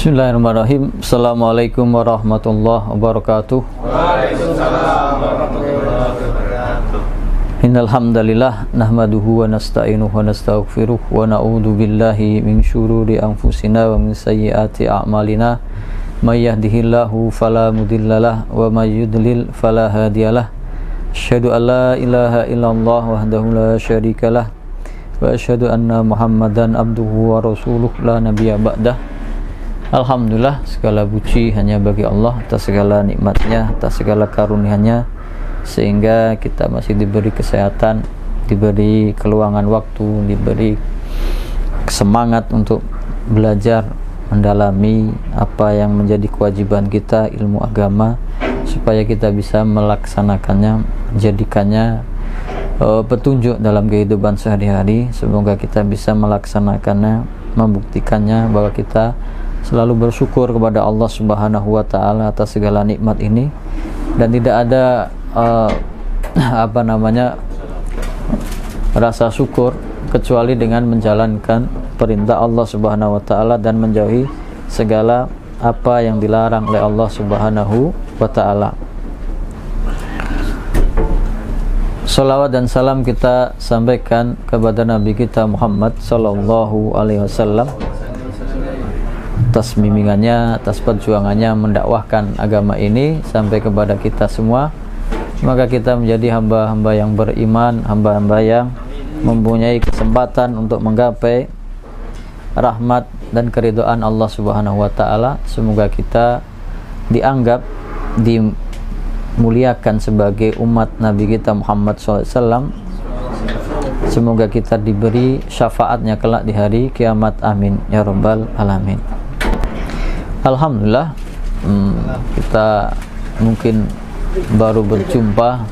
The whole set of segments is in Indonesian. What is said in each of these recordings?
Bismillahirrahmanirrahim. Assalamualaikum warahmatullahi wabarakatuh. Waalaikumsalam warahmatullahi wabarakatuh. Innal hamdalillah nahmaduhu wa nasta'inuhu wa nastaghfiruh wa na'udzu billahi min syururi anfusina wa min sayyiati a'malina. May yahdihillahu fala mudhillalah wa may yudlil fala hadiyalah. Asyhadu an la ilaha illallah wahdahu la syarikalah wa asyhadu anna Muhammadan abduhu wa rasuluh la nabiyya ba'dah. Alhamdulillah, segala puji hanya bagi Allah atas segala nikmatnya, atas segala karunia-Nya, sehingga kita masih diberi kesehatan, diberi keluangan waktu, diberi semangat untuk belajar, mendalami apa yang menjadi kewajiban kita, ilmu agama, supaya kita bisa melaksanakannya, menjadikannya petunjuk dalam kehidupan sehari-hari. Semoga kita bisa melaksanakannya, membuktikannya bahwa kita selalu bersyukur kepada Allah Subhanahu wa Ta'ala atas segala nikmat ini, dan tidak ada rasa syukur kecuali dengan menjalankan perintah Allah Subhanahu wa Ta'ala dan menjauhi segala apa yang dilarang oleh Allah Subhanahu wa Ta'ala. Salawat dan salam kita sampaikan kepada Nabi kita Muhammad sallallahu alaihi wasallam atas bimbingannya, atas perjuangannya mendakwahkan agama ini sampai kepada kita semua. Maka kita menjadi hamba-hamba yang beriman, hamba-hamba yang mempunyai kesempatan untuk menggapai rahmat dan keridhaan Allah Subhanahu wa Ta'ala. Semoga kita dianggap, dimuliakan sebagai umat Nabi kita Muhammad SAW. Semoga kita diberi syafaatnya kelak di hari kiamat, amin ya rabbal alamin. Alhamdulillah, kita mungkin baru berjumpa.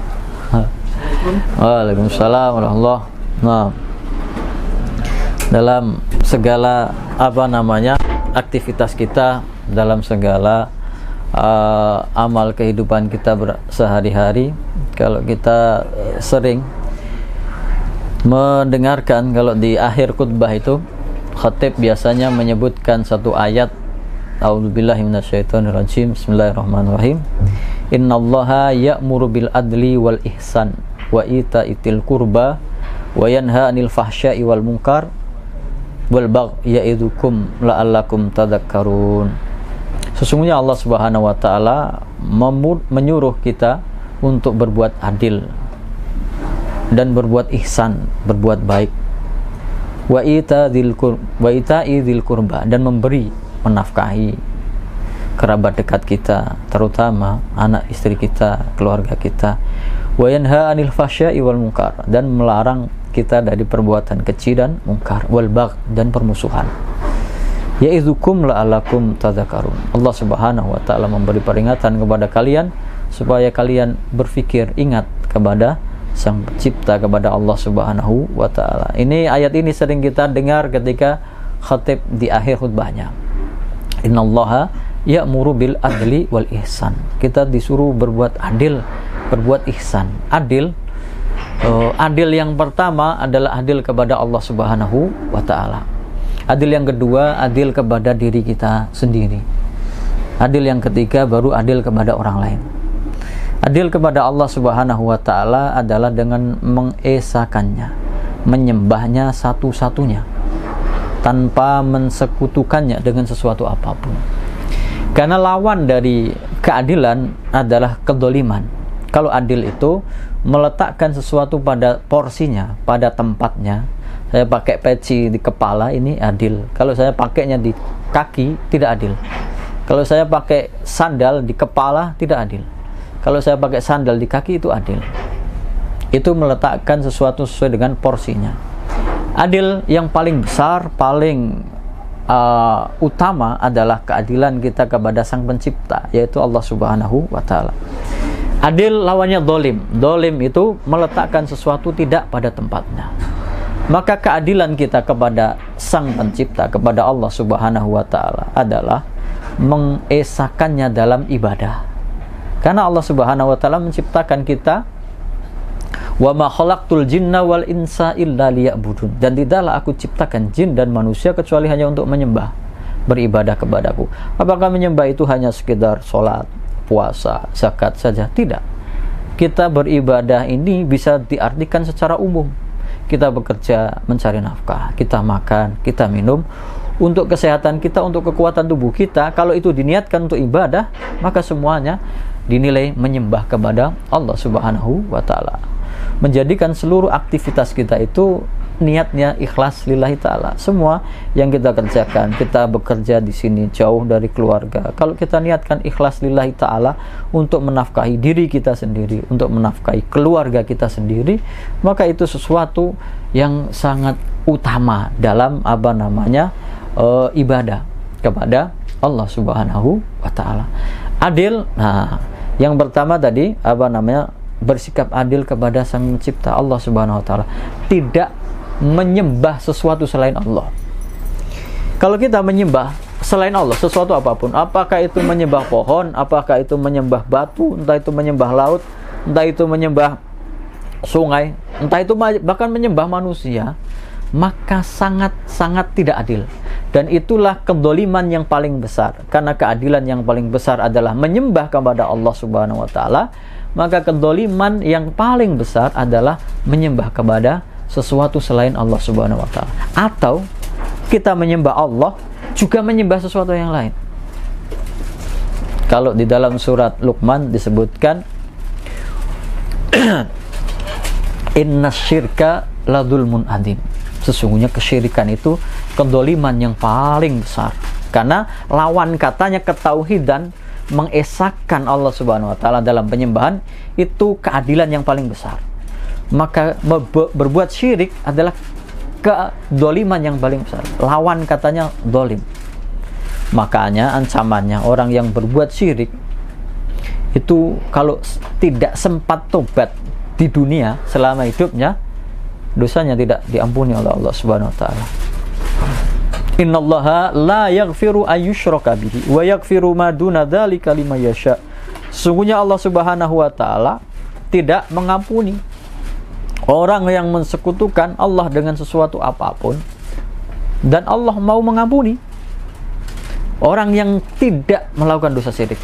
Waalaikumsalam warahmatullahi wabarakatuh. Dalam segala aktivitas kita, dalam segala amal kehidupan kita sehari-hari, kalau kita sering mendengarkan, kalau di akhir khutbah itu khatib biasanya menyebutkan satu ayat. A'udzubillahi minasyaitonirrajim. Bismillahirrahmanirrahim. Innallaha ya'muru bil adli wal ihsan wa ita'itil qurba wa yanha 'anil fahsya'i wal munkar wal baghi ya'idukum la'allakum tadhakkarun. Sesungguhnya Allah Subhanahu wa Ta'ala menyuruh kita untuk berbuat adil dan berbuat ihsan, berbuat baik. Wa ita'idil qurba, dan memberi, menafkahi kerabat dekat kita, terutama anak istri kita, keluarga kita. Wa yanha 'anil fahsya'i wal munkar, dan melarang kita dari perbuatan keji dan munkar, wal bagh, dan permusuhan. Ya'idzukum la'allakum tadhakkarun. Allah Subhanahu wa Ta'ala memberi peringatan kepada kalian supaya kalian berfikir, ingat kepada Sang Pencipta, kepada Allah Subhanahu wa Ta'ala. Ini ayat ini sering kita dengar ketika khatib di akhir khutbahnya. Innallaha ya'muru bil adli wal ihsan. Kita disuruh berbuat adil, berbuat ihsan. Adil yang pertama adalah adil kepada Allah Subhanahu wa Ta'ala. Adil yang kedua, adil kepada diri kita sendiri. Adil yang ketiga baru adil kepada orang lain. Adil kepada Allah Subhanahu wa Ta'ala adalah dengan mengesakannya, menyembahnya satu-satunya, tanpa mensekutukannya dengan sesuatu apapun. Karena lawan dari keadilan adalah kedoliman. Kalau adil itu meletakkan sesuatu pada porsinya, pada tempatnya. Saya pakai peci di kepala, ini adil. Kalau saya pakainya di kaki, tidak adil. Kalau saya pakai sandal di kepala, tidak adil. Kalau saya pakai sandal di kaki, itu adil. Itu meletakkan sesuatu sesuai dengan porsinya. Adil yang paling besar, paling utama adalah keadilan kita kepada Sang Pencipta, yaitu Allah Subhanahu wa Ta'ala. Adil lawannya dolim. Dolim itu meletakkan sesuatu tidak pada tempatnya. Maka keadilan kita kepada Sang Pencipta, kepada Allah Subhanahu wa Ta'ala adalah mengesakannya dalam ibadah. Karena Allah Subhanahu wa Ta'ala menciptakan kita, wa ma khalaqtul jinna wal insa illa liya'budun, dan tidaklah aku ciptakan jin dan manusia kecuali hanya untuk menyembah. beribadah kepadaku. Apakah menyembah itu hanya sekedar sholat, puasa, zakat saja? Tidak. Kita beribadah ini bisa diartikan secara umum. Kita bekerja mencari nafkah, kita makan, kita minum, untuk kesehatan kita, untuk kekuatan tubuh kita. Kalau itu diniatkan untuk ibadah, maka semuanya dinilai menyembah kepada Allah Subhanahu wa ta'ala. Menjadikan seluruh aktivitas kita itu niatnya ikhlas lillahi ta'ala. Semua yang kita kerjakan, kita bekerja di sini jauh dari keluarga, kalau kita niatkan ikhlas lillahi ta'ala untuk menafkahi diri kita sendiri, untuk menafkahi keluarga kita sendiri, maka itu sesuatu yang sangat utama dalam ibadah kepada Allah Subhanahu wa ta'ala. Adil, nah yang pertama tadi bersikap adil kepada Sang Pencipta Allah Subhanahu wa ta'ala, tidak menyembah sesuatu selain Allah. Kalau kita menyembah selain Allah sesuatu apapun, apakah itu menyembah pohon, apakah itu menyembah batu, entah itu menyembah laut, entah itu menyembah sungai, entah itu bahkan menyembah manusia, maka sangat-sangat tidak adil. Dan itulah kedoliman yang paling besar. Karena keadilan yang paling besar adalah menyembah kepada Allah Subhanahu wa ta'ala, maka kedoliman yang paling besar adalah menyembah kepada sesuatu selain Allah Subhanahu wa ta'ala. Atau kita menyembah Allah juga menyembah sesuatu yang lain. Kalau di dalam surat Luqman disebutkan inna syirka ladulmun adim, sesungguhnya kesyirikan itu kedoliman yang paling besar. Karena lawan katanya ketauhidan, mengesahkan Allah Subhanahu wa ta'ala dalam penyembahan, itu keadilan yang paling besar. Maka berbuat syirik adalah kedoliman yang paling besar. Lawan katanya dolim. Makanya ancamannya orang yang berbuat syirik itu kalau tidak sempat tobat di dunia selama hidupnya, dosanya tidak diampuni oleh Allah Subhanahu wa ta'ala. Innallaha la yaghfiru ayyushraka bihi wa yaghfiru ma duna dzalika liman yasha. Sesungguhnya Allah Subhanahu wa ta'ala tidak mengampuni orang yang mensekutukan Allah dengan sesuatu apapun, dan Allah mau mengampuni orang yang tidak melakukan dosa syirik,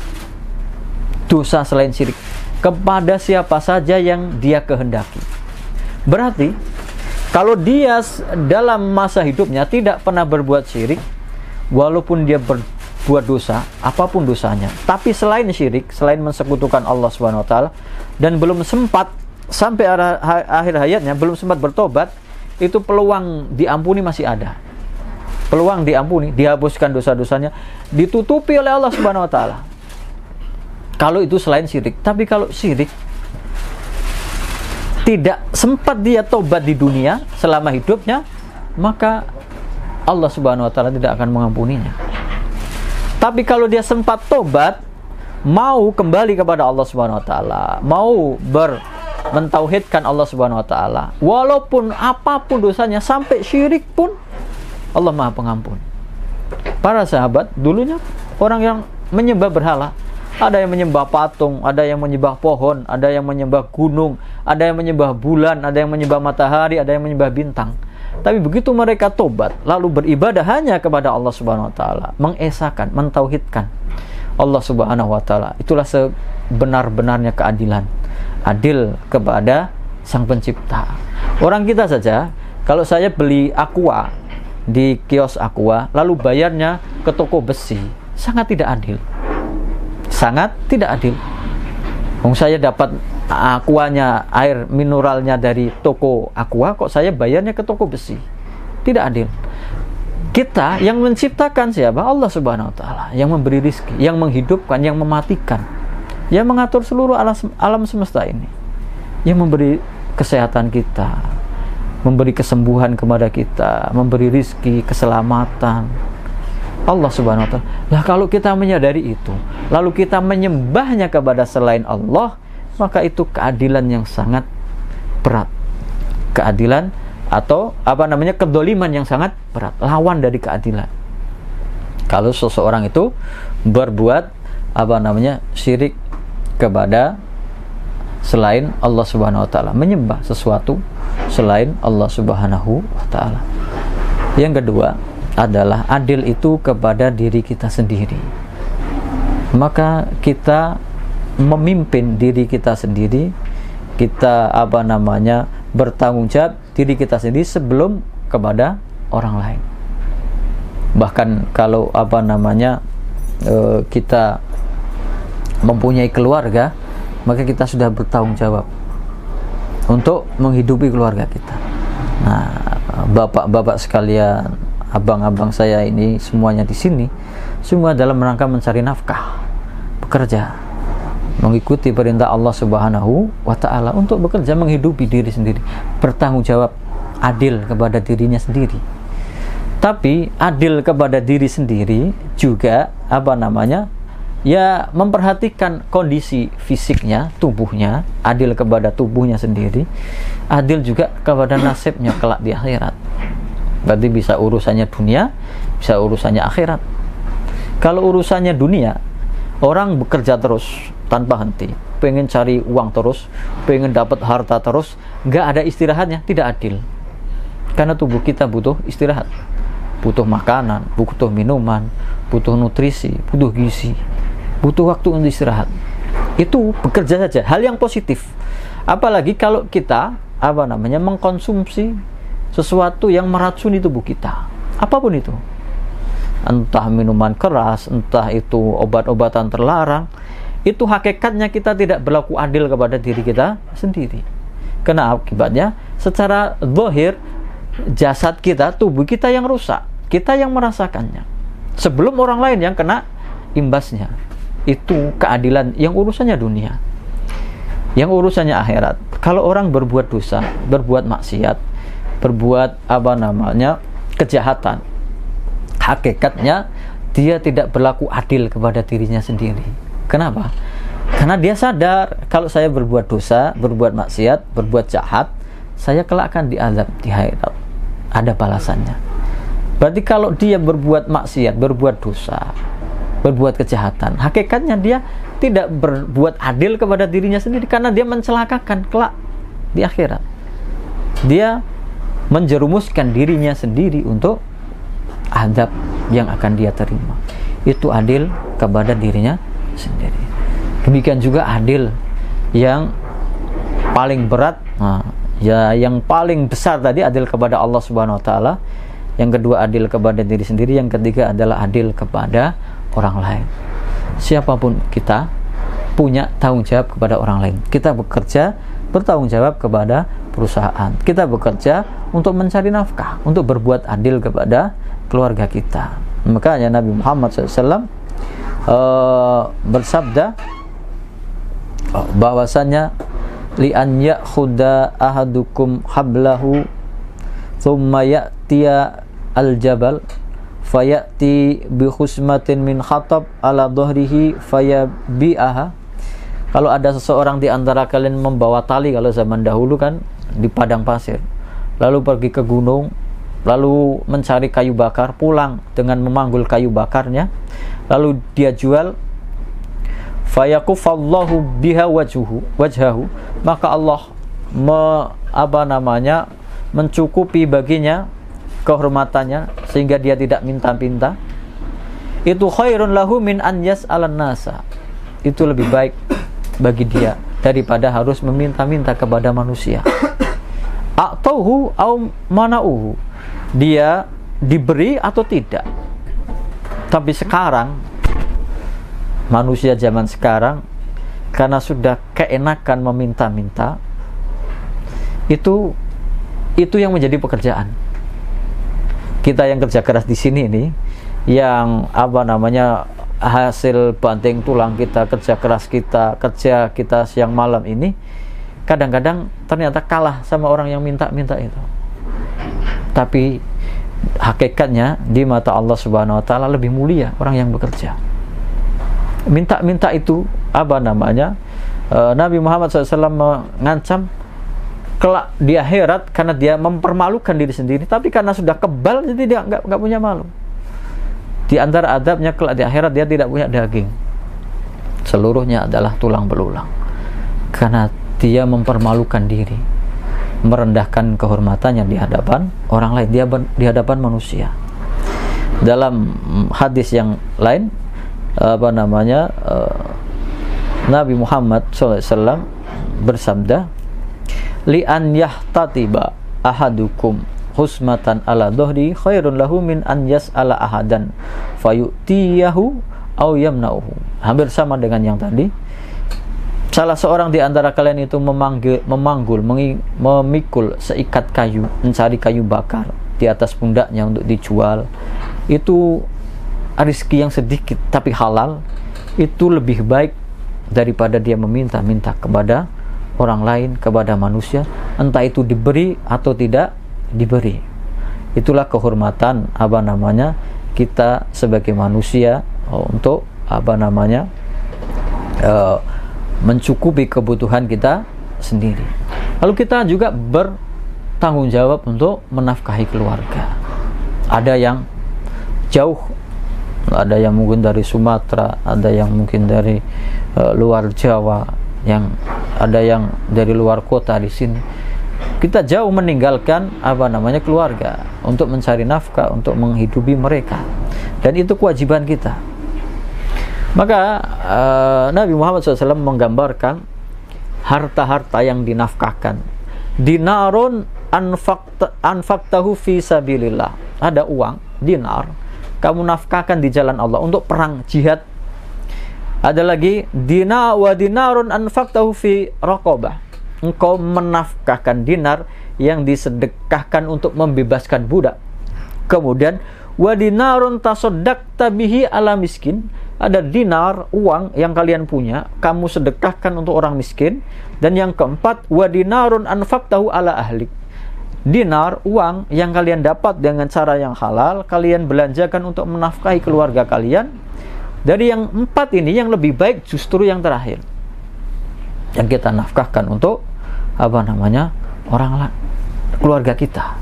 dosa selain syirik, kepada siapa saja yang dia kehendaki. Berarti kalau dia dalam masa hidupnya tidak pernah berbuat syirik, walaupun dia berbuat dosa, apapun dosanya, tapi selain syirik, selain mensekutukan Allah Subhanahu wa ta'ala, dan belum sempat sampai akhir hayatnya belum sempat bertobat, itu peluang diampuni masih ada. Peluang diampuni, dihapuskan dosa-dosanya, ditutupi oleh Allah Subhanahu wa ta'ala. Kalau itu selain syirik. Tapi kalau syirik, tidak sempat dia tobat di dunia selama hidupnya, maka Allah Subhanahu wa ta'ala tidak akan mengampuninya. Tapi kalau dia sempat tobat, mau kembali kepada Allah Subhanahu wa ta'ala, mau mentauhidkan Allah Subhanahu wa ta'ala, walaupun apapun dosanya, sampai syirik pun, Allah Maha Pengampun. Para sahabat dulunya orang yang menyembah berhala. Ada yang menyembah patung, ada yang menyembah pohon, ada yang menyembah gunung, ada yang menyembah bulan, ada yang menyembah matahari, ada yang menyembah bintang. Tapi begitu mereka tobat, lalu beribadah hanya kepada Allah Subhanahu wa ta'ala, mengesahkan, mentauhidkan Allah Subhanahu wa ta'ala, itulah sebenar-benarnya keadilan. Adil kepada Sang Pencipta. Orang kita saja, kalau saya beli aqua di kios aqua, lalu bayarnya ke toko besi, sangat tidak adil. Sangat tidak adil. Saya dapat aquanya, air mineralnya dari toko aqua, kok saya bayarnya ke toko besi? Tidak adil. Kita yang menciptakan siapa? Allah Subhanahu wa ta'ala, yang memberi rizki, yang menghidupkan, yang mematikan, yang mengatur seluruh alam semesta ini, yang memberi kesehatan kita, memberi kesembuhan kepada kita, memberi rizki, keselamatan, Allah Subhanahu wa ta'ala. Nah, kalau kita menyadari itu, lalu kita menyembahnya kepada selain Allah, maka itu keadilan yang sangat berat. Keadilan atau kedoliman yang sangat berat, lawan dari keadilan. Kalau seseorang itu berbuat syirik kepada selain Allah Subhanahu wa ta'ala, menyembah sesuatu selain Allah Subhanahu wa ta'ala. Yang kedua, adalah adil itu kepada diri kita sendiri. Maka kita memimpin diri kita sendiri, kita bertanggung jawab diri kita sendiri sebelum kepada orang lain. Bahkan kalau kita mempunyai keluarga, maka kita sudah bertanggung jawab untuk menghidupi keluarga kita. Nah, bapak-bapak sekalian, abang-abang saya ini semuanya di sini, semua dalam rangka mencari nafkah, bekerja, mengikuti perintah Allah Subhanahu wa Ta'ala untuk bekerja menghidupi diri sendiri, bertanggung jawab, adil kepada dirinya sendiri. Tapi adil kepada diri sendiri juga memperhatikan kondisi fisiknya, tubuhnya, adil kepada tubuhnya sendiri, adil juga kepada nasibnya kelak di akhirat. Berarti bisa urusannya dunia, bisa urusannya akhirat. Kalau urusannya dunia, orang bekerja terus tanpa henti, pengen cari uang terus, pengen dapat harta terus, nggak ada istirahatnya, tidak adil. Karena tubuh kita butuh istirahat, butuh makanan, butuh minuman, butuh nutrisi, butuh gizi, butuh waktu untuk istirahat. Itu bekerja saja, hal yang positif. Apalagi kalau kita mengkonsumsi sesuatu yang meracuni tubuh kita, apapun itu, entah minuman keras, entah itu obat-obatan terlarang, itu hakikatnya kita tidak berlaku adil kepada diri kita sendiri. Karena akibatnya secara zahir jasad kita, tubuh kita yang rusak, kita yang merasakannya sebelum orang lain yang kena imbasnya. Itu keadilan yang urusannya dunia. Yang urusannya akhirat, kalau orang berbuat dosa, berbuat maksiat, berbuat kejahatan, hakikatnya dia tidak berlaku adil kepada dirinya sendiri. Kenapa? Karena dia sadar, kalau saya berbuat dosa, berbuat maksiat, berbuat jahat, saya kelak akan diazab di akhirat, ada balasannya. Berarti kalau dia berbuat maksiat, berbuat dosa, berbuat kejahatan, hakikatnya dia tidak berbuat adil kepada dirinya sendiri, karena dia mencelakakan kelak di akhirat. Dia menjerumuskan dirinya sendiri untuk azab yang akan dia terima. Itu adil kepada dirinya sendiri. Demikian juga adil yang paling berat, yang paling besar tadi adil kepada Allah Subhanahu wa Ta'ala. Yang kedua adil kepada diri sendiri, yang ketiga adalah adil kepada orang lain. Siapapun kita punya tanggung jawab kepada orang lain. Kita bekerja bertanggung jawab kepada perusahaan. Kita bekerja untuk mencari nafkah, untuk berbuat adil kepada keluarga kita. Makanya Nabi Muhammad SAW bersabda bahwasanya li an ya'khudha ahadukum hablahu thumma ya'tiya al-jabal fayati bi khusmatin min khatab ala dhahrihi fayabi'aha. Kalau ada seseorang di antara kalian membawa tali, kalau zaman dahulu kan di padang pasir, lalu pergi ke gunung, lalu mencari kayu bakar, pulang dengan memanggul kayu bakarnya, lalu dia jual, fayakufallahu biha wajhahu, maka Allah mencukupi baginya kehormatannya sehingga dia tidak minta-minta. Itu khairun lahu min an yas'alan nasa. Itu lebih baik bagi dia daripada harus meminta-minta kepada manusia. A'tauhu au mana'uhu, dia diberi atau tidak. Tapi sekarang manusia zaman sekarang, karena sudah keenakan meminta-minta, itu yang menjadi pekerjaan. Kita yang kerja keras di sini ini, yang hasil banting tulang kita, kerja keras kita, kerja kita siang malam ini, kadang-kadang ternyata kalah sama orang yang minta-minta itu. Tapi hakikatnya di mata Allah Subhanahu wa Ta'ala lebih mulia orang yang bekerja. Minta-minta itu Nabi Muhammad SAW mengancam kelak di akhirat, karena dia mempermalukan diri sendiri, tapi karena sudah kebal jadi dia nggak punya malu. Di antara adabnya kelak di akhirat, dia tidak punya daging, seluruhnya adalah tulang belulang, karena dia mempermalukan diri, merendahkan kehormatannya di hadapan orang lain, dia di hadapan manusia. Dalam hadis yang lain Nabi Muhammad SAW bersabda, li an yahtatiba ahadukum husmatan ala dohri khairun lahu min an yas'ala ahadan fayutiyahu aw yamna'uhu. Hampir sama dengan yang tadi. Salah seorang di antara kalian itu memikul seikat kayu, mencari kayu bakar di atas pundaknya untuk dijual. Itu rezeki yang sedikit tapi halal, itu lebih baik daripada dia meminta-minta kepada orang lain, kepada manusia, entah itu diberi atau tidak diberi. Itulah kehormatan kita sebagai manusia untuk mencukupi kebutuhan kita sendiri. Lalu kita juga bertanggung jawab untuk menafkahi keluarga. Ada yang jauh, ada yang mungkin dari Sumatera, ada yang mungkin dari luar Jawa, ada yang dari luar kota di sini. Kita jauh meninggalkan keluarga untuk mencari nafkah, untuk menghidupi mereka, dan itu kewajiban kita. Maka Nabi Muhammad SAW menggambarkan harta-harta yang dinafkahkan. Dinarun anfaqtahu fi sabilillah. Ada uang, dinar, kamu nafkahkan di jalan Allah untuk perang jihad. Ada lagi dinarun anfaqtahu fi raqabah. Engkau menafkahkan dinar yang disedekahkan untuk membebaskan budak. Kemudian wa dinarun tasaddaqta bihi ala miskin. Ada dinar, uang yang kalian punya, kamu sedekahkan untuk orang miskin. Dan yang keempat, wa dinarun anfaqtahu ala ahlik. Dinar, uang yang kalian dapat dengan cara yang halal, kalian belanjakan untuk menafkahi keluarga kalian. Dari yang empat ini, yang lebih baik justru yang terakhir, yang kita nafkahkan untuk orang keluarga kita,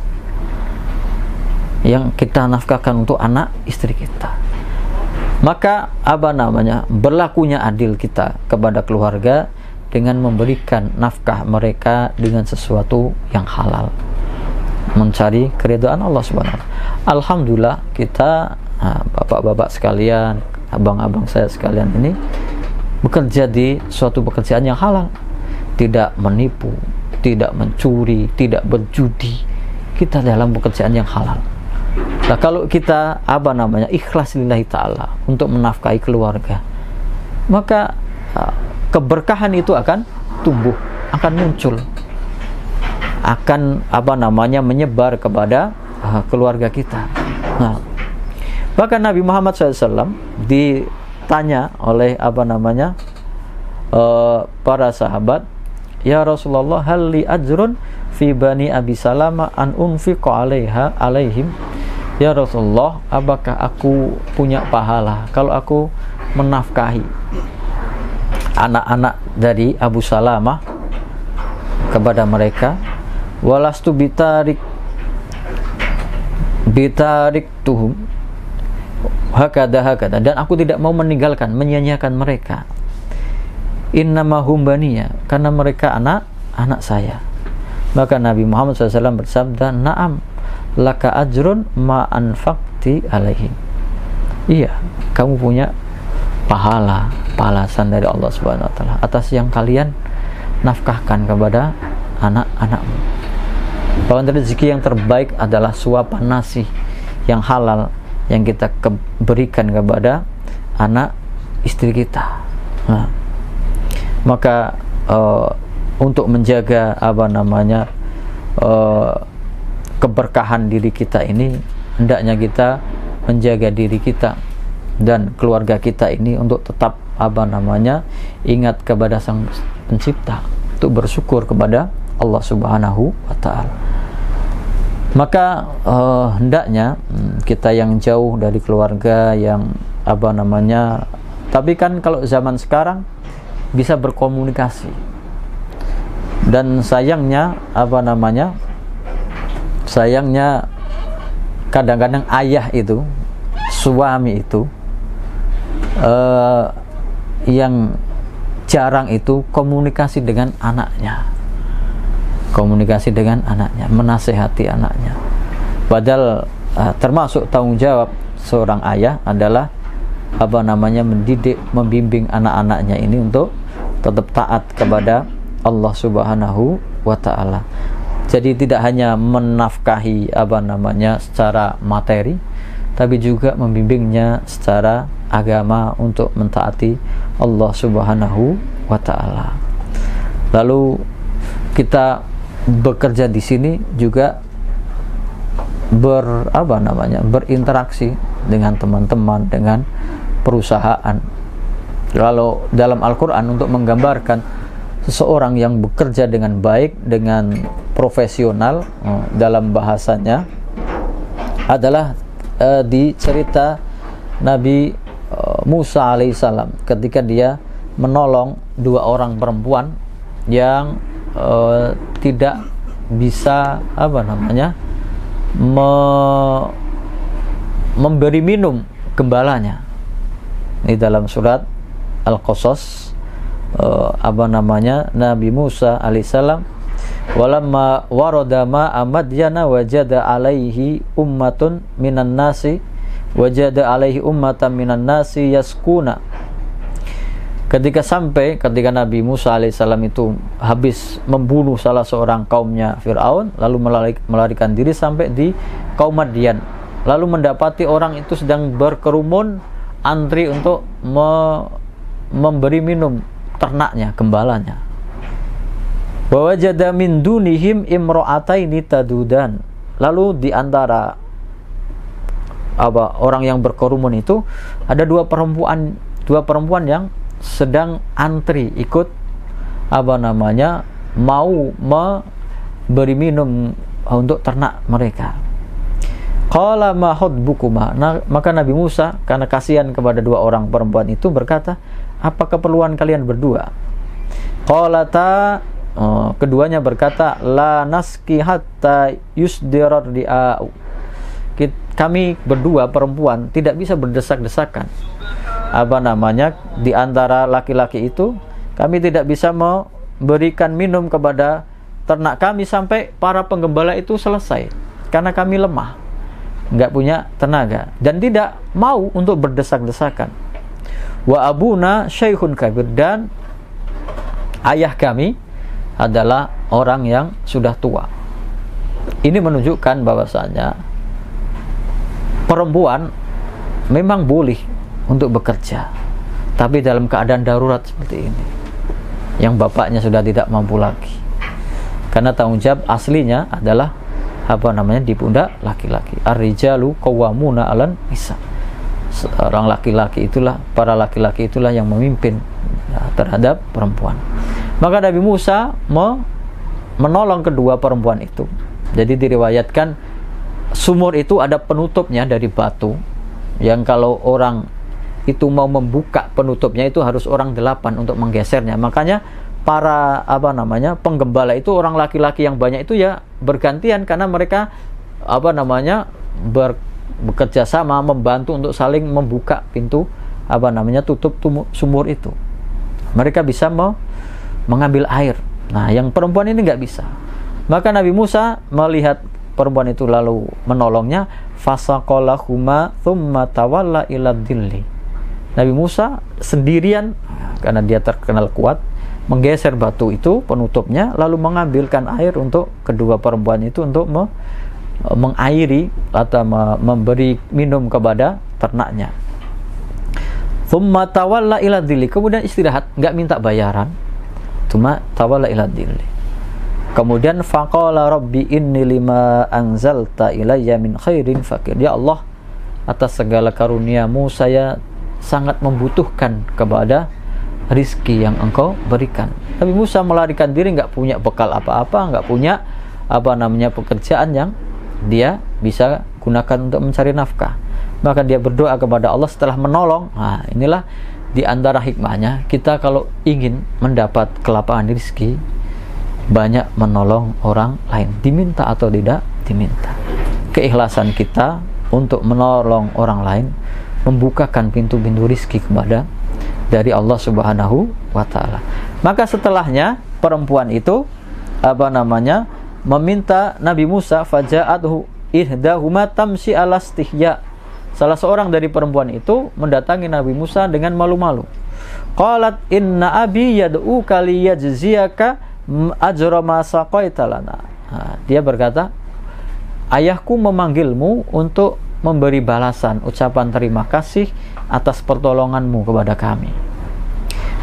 yang kita nafkahkan untuk anak istri kita. Maka berlakunya adil kita kepada keluarga dengan memberikan nafkah mereka dengan sesuatu yang halal, mencari keridhaan Allah Subhanahu wa ta'ala. Alhamdulillah kita, bapak-bapak sekalian, abang-abang saya sekalian ini bekerja di suatu pekerjaan yang halal, tidak menipu, tidak mencuri, tidak berjudi. Kita dalam pekerjaan yang halal. Nah, kalau kita ikhlas lillahi ta'ala untuk menafkahi keluarga, maka keberkahan itu akan tumbuh, akan muncul, akan menyebar kepada keluarga kita. Nah, bahkan Nabi Muhammad SAW ditanya oleh para sahabat, ya Rasulullah, hal li ajrun fi bani Abi Salamah an unfiqa alaihim. Ya Rasulullah, apakah aku punya pahala kalau aku menafkahi anak-anak dari Abu Salamah kepada mereka? Walastu bitarik tuhum hakada, dan aku tidak mau meninggalkan, menyia-nyiakan mereka. Innama hum baniya, karena mereka anak saya. Maka Nabi Muhammad SAW bersabda, na'am laka ajrun ma anfaqti alaihim. Iya, kamu punya pahala, balasan dari Allah Subhanahu wa ta'ala atas yang kalian nafkahkan kepada anak-anakmu. Bahkan rezeki yang terbaik adalah suapan nasi yang halal yang kita berikan kepada anak istri kita. Nah, maka untuk menjaga keberkahan diri kita ini, hendaknya kita menjaga diri kita dan keluarga kita ini untuk tetap ingat kepada Sang Pencipta, untuk bersyukur kepada Allah Subhanahu wa ta'ala. Maka hendaknya kita yang jauh dari keluarga, yang tapi kan kalau zaman sekarang bisa berkomunikasi, dan sayangnya kadang-kadang ayah itu, suami itu yang jarang itu komunikasi dengan anaknya, menasehati anaknya. Padahal termasuk tanggung jawab seorang ayah adalah mendidik, membimbing anak-anaknya ini untuk tetap taat kepada Allah Subhanahu wa taala. Jadi tidak hanya menafkahi secara materi, tapi juga membimbingnya secara agama untuk mentaati Allah Subhanahu wa taala. Lalu kita bekerja di sini juga berinteraksi dengan teman-teman, dengan perusahaan. Kalau dalam Al-Quran untuk menggambarkan seseorang yang bekerja dengan baik, dengan profesional, dalam bahasanya adalah di cerita Nabi Musa alaihissalam ketika dia menolong 2 orang perempuan yang tidak bisa memberi minum gembalanya. Ini dalam surat Al-Qasas, Nabi Musa alaihissalam, walamma warada ma'a madyana wajada alaihi ummatun minan nasi wajada alaihi ummatan minan nasi yaskuna. Ketika Nabi Musa alaihissalam itu habis membunuh salah seorang kaumnya Fir'aun, lalu melarikan diri sampai di kaum Madyan, lalu mendapati orang itu sedang berkerumun antri untuk memberi minum ternaknya, gembalanya. Wa wajada min dunihim imra'ataini tadudan. Lalu di antara orang yang berkerumun itu ada dua perempuan yang sedang antri ikut mau memberi minum untuk ternak mereka. Qala ma hutbukuma. Maka Nabi Musa karena kasihan kepada 2 orang perempuan itu berkata, apa keperluan kalian berdua? Qalata, keduanya berkata, la naski hatta yusdirar di'au. Kami berdua perempuan tidak bisa berdesak-desakan. Di antara laki-laki itu kami tidak bisa memberikan minum kepada ternak kami sampai para penggembala itu selesai, karena kami lemah, nggak punya tenaga dan tidak mau untuk berdesak-desakan. Wa abuna syaikhun kabir, dan ayah kami adalah orang yang sudah tua. Ini menunjukkan bahwasanya perempuan memang boleh untuk bekerja, tapi dalam keadaan darurat seperti ini, yang bapaknya sudah tidak mampu lagi, karena tanggung jawab aslinya adalah di pundak laki-laki. Ar-rijalu qawwamuna 'alan nisa. Para laki-laki itulah yang memimpin terhadap perempuan. Maka Nabi Musa menolong kedua perempuan itu. Jadi diriwayatkan sumur itu ada penutupnya dari batu, yang kalau orang itu mau membuka penutupnya itu harus orang 8 untuk menggesernya. Makanya para penggembala itu orang laki-laki yang banyak itu ya bergantian, karena mereka bekerja sama membantu untuk saling membuka pintu tutup sumur itu. Mereka bisa mengambil air. Nah, yang perempuan ini nggak bisa. Maka Nabi Musa melihat perempuan itu lalu menolongnya, fasaqalahuma thumma tawalla ila dhilli. Nabi Musa sendirian, karena dia terkenal kuat, menggeser batu itu penutupnya, lalu mengambilkan air untuk kedua perempuan itu untuk mengairi atau memberi minum kepada ternaknya. Thumma tawalla ila dhilli, kemudian istirahat, nggak minta bayaran, cuma tawalla ila dhilli. Kemudian faqala rabbi inni lima anzalta ilayya min khairin fakir. Ya Allah, atas segala karuniamu saya sangat membutuhkan kepada rizki yang engkau berikan. Nabi Musa melarikan diri, nggak punya bekal apa-apa, nggak punya pekerjaan yang dia bisa gunakan untuk mencari nafkah. Maka dia berdoa kepada Allah setelah menolong. Nah, inilah di antara hikmahnya kita kalau ingin mendapat kelapangan rizki, banyak menolong orang lain, diminta atau tidak diminta. Keikhlasan kita untuk menolong orang lain membukakan pintu-pintu rizki kepada dari Allah Subhanahu wa ta'ala. Maka setelahnya perempuan itu meminta Nabi Musa, faja'athu ihdahuma tamsi ala istihya. salah seorang dari perempuan itu mendatangi Nabi Musa dengan malu-malu. Qalat inna abi yad'uka liyajziyaka ajra ma saqaita lana. Dia berkata, ayahku memanggilmu untuk memberi balasan, ucapan terima kasih atas pertolonganmu kepada kami.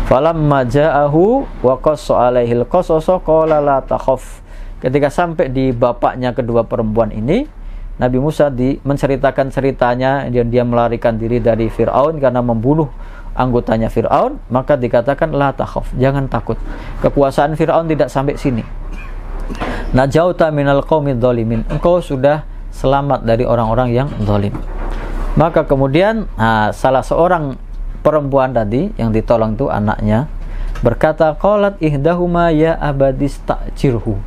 Falamma ja'ahu wa qassa 'alaihil qasasa qala la takhaf. Ketika sampai di bapaknya kedua perempuan ini, Nabi Musa menceritakan ceritanya, dia melarikan diri dari Fir'aun karena membunuh anggotanya Fir'aun, maka dikatakan la takhaf, jangan takut. Kekuasaan Fir'aun tidak sampai sini. Najauta minal qaumidz zalimin. Engkau sudah selamat dari orang-orang yang zalim. Maka kemudian salah seorang perempuan tadi yang ditolong itu anaknya berkata, qalat ihdahuma ya abadista'jirhu.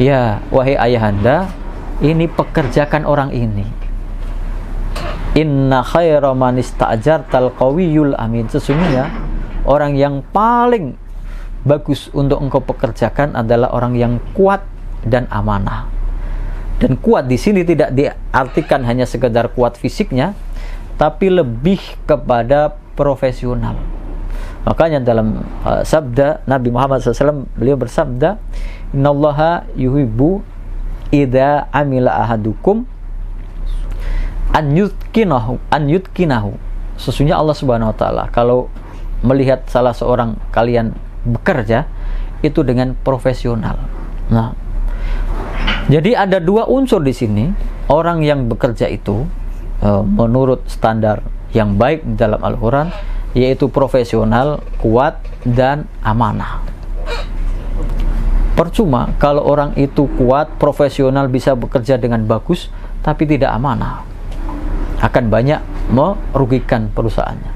Ya, wahai ayahanda, ini pekerjakan orang ini. Inna khaira man ista'jartal qawiyul amin. Sesungguhnya orang yang paling bagus untuk engkau pekerjakan adalah orang yang kuat dan amanah. Dan kuat di sini tidak diartikan hanya sekedar kuat fisiknya, tapi lebih kepada profesional. Makanya dalam sabda Nabi Muhammad SAW, beliau bersabda, innallaha yuhibbu idza amila ahadukum an yutkinahu. Sesungguhnya Allah Subhanahu wa taala kalau melihat salah seorang kalian bekerja itu dengan profesional. Nah, jadi ada dua unsur di sini. Orang yang bekerja itu menurut standar yang baik dalam Al-Quran, yaitu profesional, kuat, dan amanah. Percuma kalau orang itu kuat, profesional, bisa bekerja dengan bagus, tapi tidak amanah, akan banyak merugikan perusahaannya.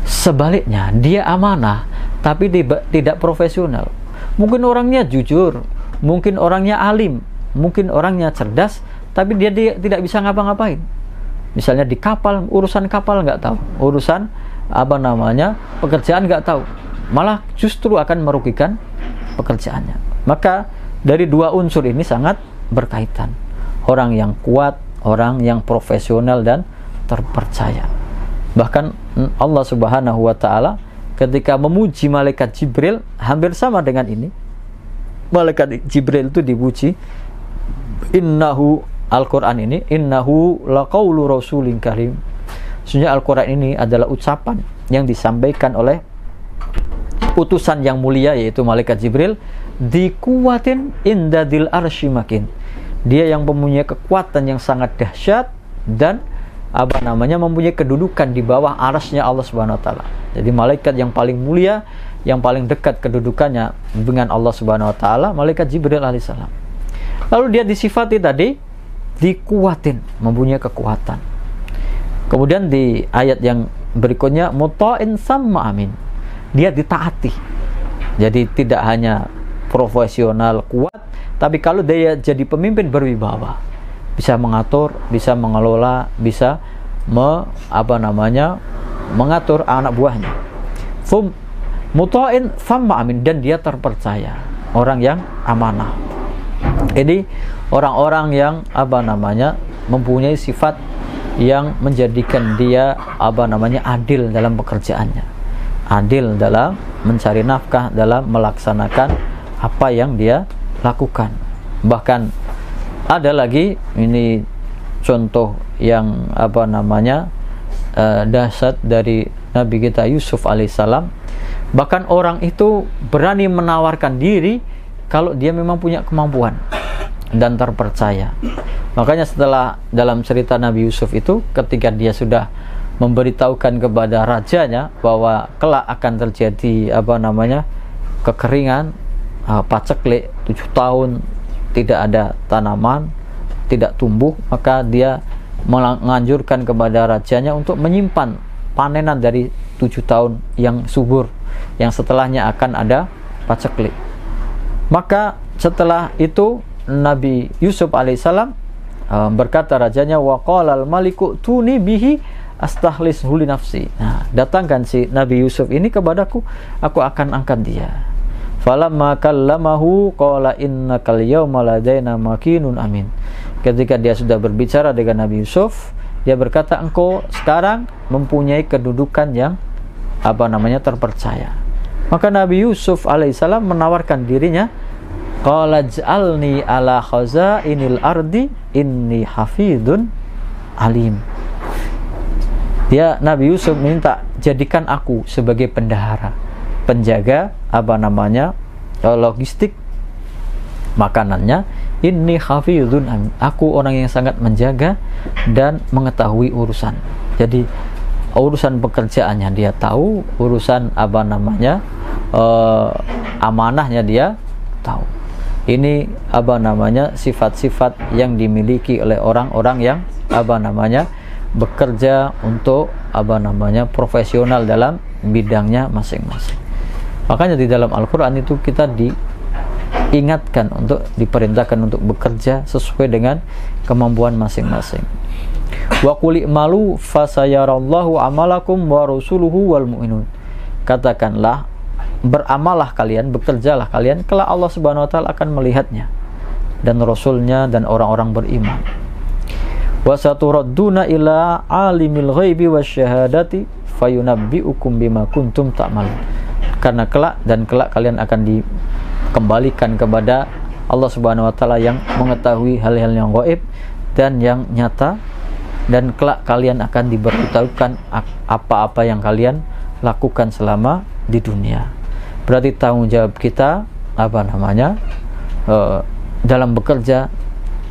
Sebaliknya, dia amanah, tapi tidak profesional. Mungkin orangnya jujur, mungkin orangnya alim, mungkin orangnya cerdas, tapi dia tidak bisa ngapa-ngapain. Misalnya di kapal, urusan kapal nggak tahu, urusan pekerjaan nggak tahu, malah justru akan merugikan pekerjaannya. Maka dari dua unsur ini sangat berkaitan. Orang yang kuat, orang yang profesional dan terpercaya. Bahkan Allah Subhanahu wa taala ketika memuji malaikat Jibril hampir sama dengan ini. Malaikat Jibril itu dipuji, innahu, Al-Quran ini, innahu laqaulu rasulin karim. Sesungguhnya Al-Quran ini adalah ucapan yang disampaikan oleh utusan yang mulia, yaitu malaikat Jibril, dikuatin indadil arsy makin. Dia yang mempunyai kekuatan yang sangat dahsyat dan mempunyai kedudukan di bawah arasnya Allah Subhanahu wa taala. Jadi malaikat yang paling mulia, yang paling dekat kedudukannya dengan Allah Subhanahu wa taala, malaikat Jibril alaihissalam. Lalu dia disifati tadi dikuatin, mempunyai kekuatan. Kemudian di ayat yang berikutnya, muta'in sama amin, dia ditaati. Jadi tidak hanya profesional kuat, tapi kalau dia jadi pemimpin berwibawa, bisa mengatur, bisa mengelola, bisa mengatur anak buahnya. Muta'in sama amin, dan dia terpercaya, orang yang amanah. Ini orang-orang yang mempunyai sifat yang menjadikan dia adil dalam pekerjaannya, adil dalam mencari nafkah, dalam melaksanakan apa yang dia lakukan. Bahkan ada lagi, ini contoh yang dahsyat dari Nabi kita Yusuf alaihissalam. Bahkan orang itu berani menawarkan diri kalau dia memang punya kemampuan dan terpercaya. Makanya setelah dalam cerita Nabi Yusuf itu, ketika dia sudah memberitahukan kepada rajanya bahwa kelak akan terjadi kekeringan, paceklik 7 tahun, tidak ada tanaman, tidak tumbuh, maka dia menganjurkan kepada rajanya untuk menyimpan panenan dari 7 tahun yang subur, yang setelahnya akan ada paceklik. Maka setelah itu Nabi Yusuf alaihissalam berkata rajanya, wa qalal maliku tuni bihi astahlishu li nafsi. Nah, datangkan si Nabi Yusuf ini kepadaku, aku akan angkat dia. Falamma kallamahu qala innakal yawma ladaina makinun amin. Ketika dia sudah berbicara dengan Nabi Yusuf, dia berkata, engkau sekarang mempunyai kedudukan yang terpercaya. Maka Nabi Yusuf alaihissalam menawarkan dirinya, qala ij'alni ala khazainil ardi inni hafidun alim. Nabi Yusuf minta, jadikan aku sebagai pendahara, penjaga logistik makanannya. Inni hafidun alim, aku orang yang sangat menjaga dan mengetahui urusan. Jadi urusan pekerjaannya dia tahu, urusan amanahnya dia tahu. Ini sifat-sifat yang dimiliki oleh orang-orang yang bekerja untuk profesional dalam bidangnya masing-masing. Makanya di dalam Al-Quran itu kita diingatkan diperintahkan untuk bekerja sesuai dengan kemampuan masing-masing. Wa qul i'malu fasayarallahu amalakum wa rasuluhu wal mu'minun. Katakanlah, beramalah kalian, bekerjalah kalian, kelak Allah Subhanahu wa taala akan melihatnya, dan rasulnya dan orang-orang beriman. Wa saturadduna ila alimil ghaibi wasyahadati fayunabbiukum bima kuntum ta'malun. Karena kelak kalian akan dikembalikan kepada Allah Subhanahu wa taala yang mengetahui hal-hal yang gaib dan yang nyata, dan kelak kalian akan diberitahukan apa-apa yang kalian lakukan selama di dunia. Berarti tanggung jawab kita dalam bekerja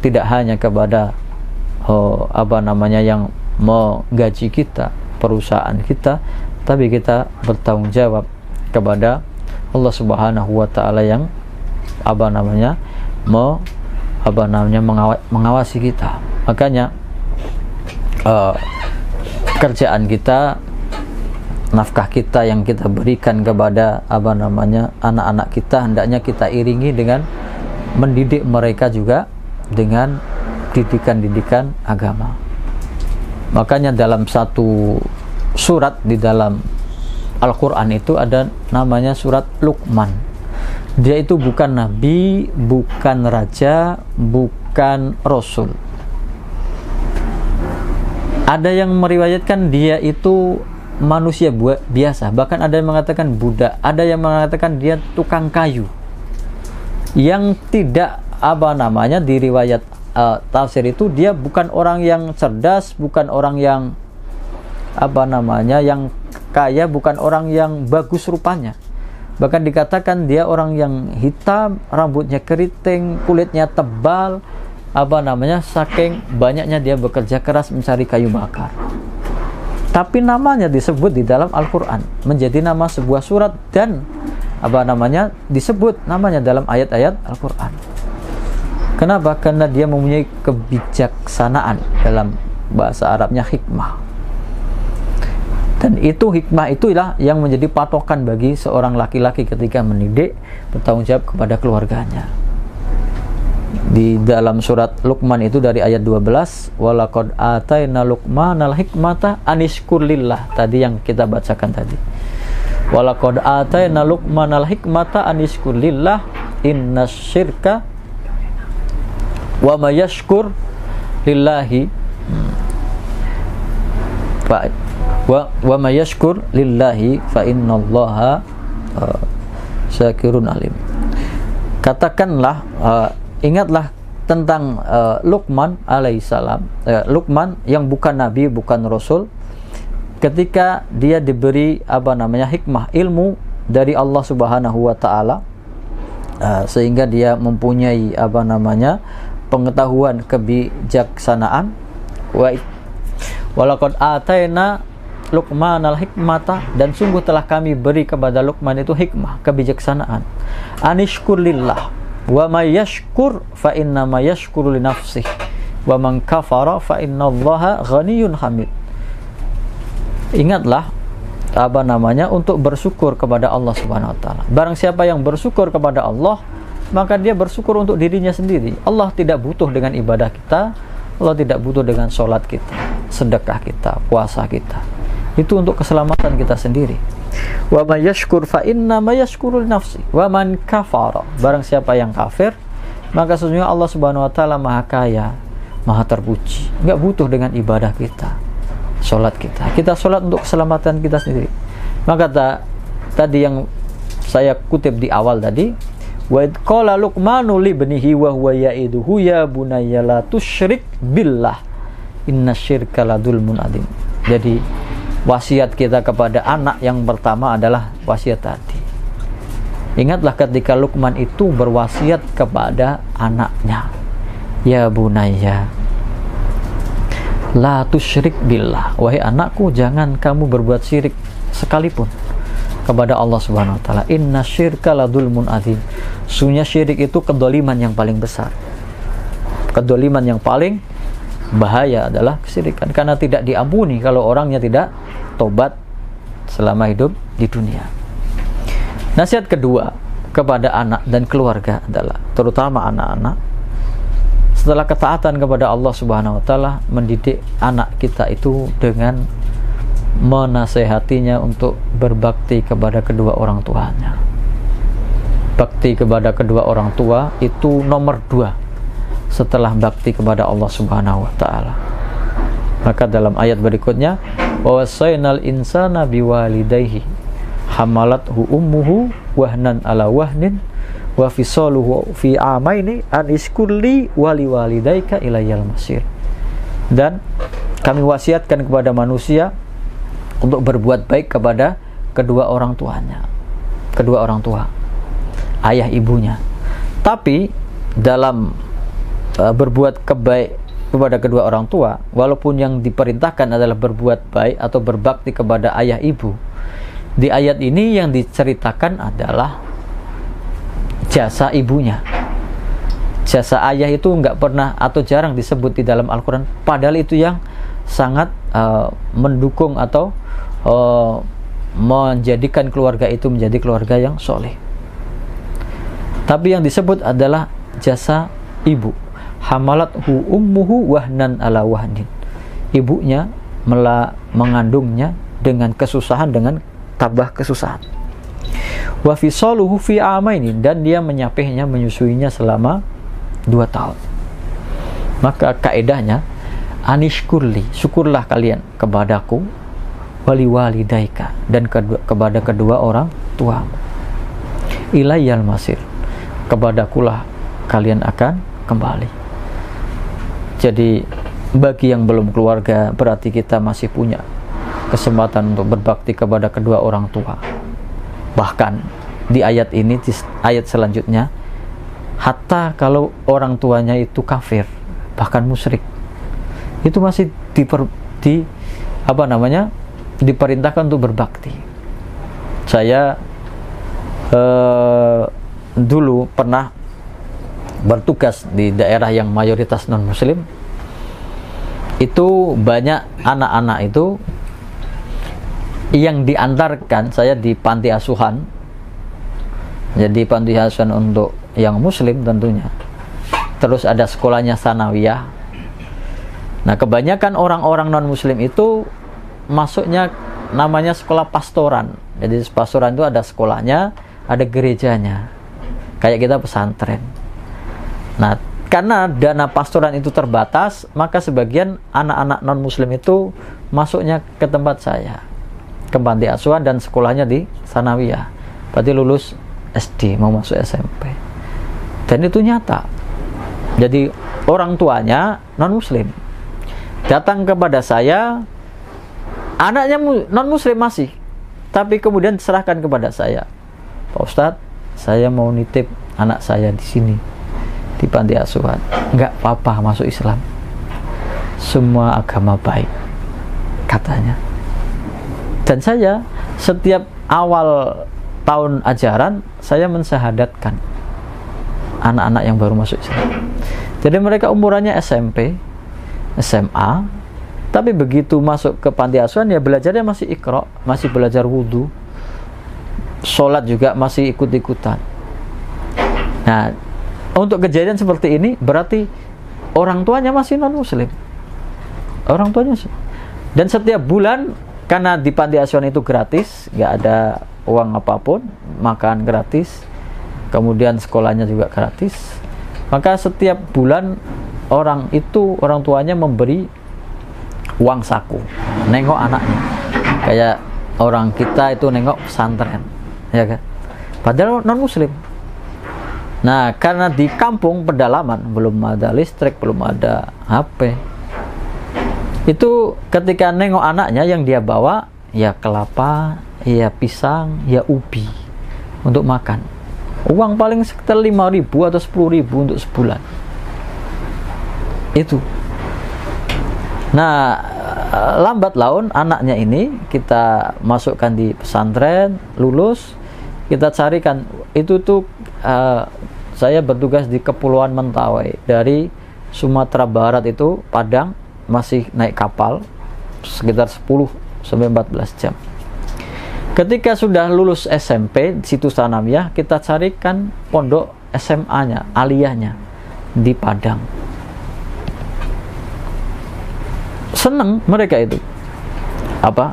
tidak hanya kepada yang menggaji kita, perusahaan kita, tapi kita bertanggung jawab kepada Allah Subhanahu wa taala yang mengawasi kita. Makanya kerjaan kita, nafkah kita yang kita berikan kepada anak-anak kita, hendaknya kita iringi dengan mendidik mereka juga dengan didikan-didikan agama. Makanya dalam satu surat di dalam Al-Quran itu ada namanya surat Luqman. Dia itu bukan nabi, bukan raja, bukan rasul. Ada yang meriwayatkan dia itu manusia biasa, bahkan ada yang mengatakan budak, ada yang mengatakan dia tukang kayu. Yang tidak di riwayat tafsir itu dia bukan orang yang cerdas, bukan orang yang yang kaya, bukan orang yang bagus rupanya. Bahkan dikatakan dia orang yang hitam, rambutnya keriting, kulitnya tebal, saking banyaknya dia bekerja keras mencari kayu bakar. Tapi namanya disebut di dalam Al-Quran, menjadi nama sebuah surat, dan disebut namanya dalam ayat-ayat Al-Quran. Kenapa? Karena dia mempunyai kebijaksanaan, dalam bahasa Arabnya hikmah. Dan itu hikmah itulah yang menjadi patokan bagi seorang laki-laki ketika mendidik, bertanggung jawab kepada keluarganya. Di dalam surat Luqman itu dari ayat 12, walaqad ataina luqmanal hikmata anishkur lillah, tadi yang kita bacakan tadi. Walaqad ataina luqmanal hikmata anishkur lillah innasyirka wa may yashkur lillahi wa may yashkur lillahi fa innallaha syakirun alim. Katakanlah, ingatlah tentang Luqman alaihissalam, Luqman yang bukan nabi, bukan rasul, ketika dia diberi hikmah, ilmu dari Allah Subhanahu wa taala, sehingga dia mempunyai pengetahuan, kebijaksanaan. Walaqad ataina Luqmanal hikmata, dan sungguh telah kami beri kepada Luqman itu hikmah, kebijaksanaan. Anishkur lillah wa may yashkur fa inna ma yashkuru li nafsihi wa man kafara fa innallaha ghaniyyun hamid. Ingatlah untuk bersyukur kepada Allah Subhanahu wa taala. Barang siapa yang bersyukur kepada Allah, maka dia bersyukur untuk dirinya sendiri. Allah tidak butuh dengan ibadah kita, Allah tidak butuh dengan sholat kita, sedekah kita, puasa kita. Itu untuk keselamatan kita sendiri. Wa may yashkur fa inna ma yashkuru li nafsi wa man kafara, barang siapa yang kafir, maka sesungguhnya Allah Subhanahu wa taala Maha Kaya Maha terpuji, nggak butuh dengan ibadah kita, sholat kita. Kita sholat untuk keselamatan kita sendiri. Maka tadi yang saya kutip di awal tadi, wa id qala Luqmanu li ibnihi wa huwa ya'iduhu ya bunayya la tusyrik billah innasyirka la dzulmun adzim. Jadi wasiat kita kepada anak yang pertama adalah wasiat tadi. Ingatlah ketika Luqman itu berwasiat kepada anaknya, ya bunayya la tusyrik billah, wahai anakku jangan kamu berbuat syirik sekalipun kepada Allah Subhanahu wa taala. Innasyirka la dzulmun adzim. Sesungguhnya syirik itu kedoliman yang paling besar. Kedoliman yang paling bahaya adalah kesyirikan, karena tidak diampuni kalau orangnya tidak tobat selama hidup di dunia. Nasihat kedua kepada anak dan keluarga adalah, terutama anak-anak, setelah ketaatan kepada Allah Subhanahu wa taala, mendidik anak kita itu dengan menasehatinya untuk berbakti kepada kedua orang tuanya. Bakti kepada kedua orang tua itu nomor 2 setelah bakti kepada Allah Subhanahu wa taala. Maka dalam ayat berikutnya, wa wasainal insana biwalidayhi hamalathu ummuhu wahnan ala wahnin wa fisaluhu fi amaini an iskulli wali walidayka ilayal masir. Dan kami wasiatkan kepada manusia untuk berbuat baik kepada kedua orang tuanya, kedua orang tua, ayah ibunya. Tapi dalam berbuat kebaik kepada kedua orang tua, walaupun yang diperintahkan adalah berbuat baik atau berbakti kepada ayah ibu, di ayat ini yang diceritakan adalah jasa ibunya. Jasa ayah itu nggak pernah atau jarang disebut di dalam Al-Quran, padahal itu yang sangat mendukung atau menjadikan keluarga itu menjadi keluarga yang soleh. Tapi yang disebut adalah jasa ibu. Hamalathu ummuhu wahnan ala wahnin. Ibunya mengandungnya dengan kesusahan, dengan tabah kesusahan. Wa fisaluhu fi amaini, dan dia menyapihnya, menyusuinya selama 2 tahun. Maka kaedahnya, anishkurli, syukurlah kalian kepadaku, wali walidaika, dan kepada kedua orang tuamu. Ilayyal masir, kepadakulah kalian akan kembali. Jadi bagi yang belum keluarga, berarti kita masih punya kesempatan untuk berbakti kepada kedua orang tua. Bahkan di ayat ini, di ayat selanjutnya, hatta kalau orang tuanya itu kafir, bahkan musyrik, itu masih diperintahkan untuk berbakti. Saya dulu pernah bertugas di daerah yang mayoritas non muslim. Itu banyak anak-anak itu yang diantarkan, saya di panti asuhan. Jadi panti asuhan untuk yang muslim tentunya. Terus ada sekolahnya sanawiyah. Nah, kebanyakan orang-orang non muslim itu masuknya namanya sekolah pastoran. Jadi pastoran itu ada sekolahnya, ada gerejanya, kayak kita pesantren. Nah, karena dana pastoran itu terbatas, maka sebagian anak-anak non muslim itu masuknya ke tempat saya, ke panti asuhan, dan sekolahnya di sanawiyah. Berarti lulus SD mau masuk SMP. Dan itu nyata. Jadi orang tuanya non muslim datang kepada saya, anaknya non muslim masih, tapi kemudian diserahkan kepada saya, Pak Ustadz, saya mau nitip anak saya di sini di panti asuhan. Enggak apa-apa masuk Islam, semua agama baik, katanya. Dan saya setiap awal tahun ajaran saya mensyahadatkan anak-anak yang baru masuk Islam. Jadi mereka umurannya SMP, SMA, tapi begitu masuk ke panti asuhan ya belajarnya masih Iqra, masih belajar wudu, sholat juga masih ikut-ikutan. Nah, untuk kejadian seperti ini berarti orang tuanya masih non muslim, orang tuanya. Dan setiap bulan, karena di panti asuhan itu gratis, nggak ada uang apapun, makan gratis, kemudian sekolahnya juga gratis, maka setiap bulan orang tuanya memberi uang saku, nengok anaknya. Kayak orang kita itu nengok pesantren, ya kan? Padahal non muslim. Nah, karena di kampung pedalaman belum ada listrik, belum ada HP. Itu ketika nengok anaknya yang dia bawa ya kelapa, ya pisang, ya ubi untuk makan. Uang paling sekitar 5.000 atau 10.000 untuk sebulan. Itu. Nah, lambat laun anaknya ini kita masukkan di pesantren, lulus, kita carikan. Itu tuh saya bertugas di Kepulauan Mentawai, dari Sumatera Barat itu Padang, masih naik kapal sekitar 10 sampai 14 jam. Ketika sudah lulus SMP situ Sanawiyah, kita carikan pondok SMA-nya, aliyahnya di Padang. Senang mereka itu,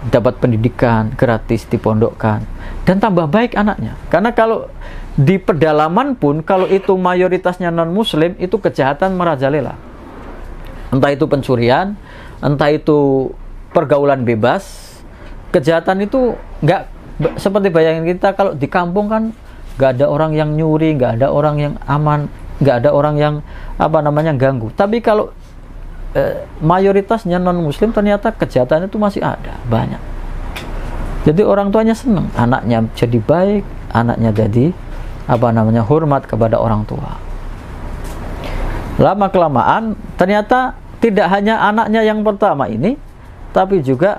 dapat pendidikan gratis, dipondokkan, dan tambah baik anaknya. Karena kalau di pedalaman pun, kalau itu mayoritasnya non muslim, itu kejahatan merajalela. Entah itu pencurian, entah itu pergaulan bebas. Kejahatan itu nggak seperti bayangan kita. Kalau di kampung kan nggak ada orang yang nyuri, nggak ada orang yang aman, nggak ada orang yang ganggu. Tapi kalau mayoritasnya non muslim, ternyata kejahatan itu masih ada, banyak. Jadi orang tuanya senang anaknya jadi baik, anaknya jadi hormat kepada orang tua. Lama kelamaan ternyata tidak hanya anaknya yang pertama ini, tapi juga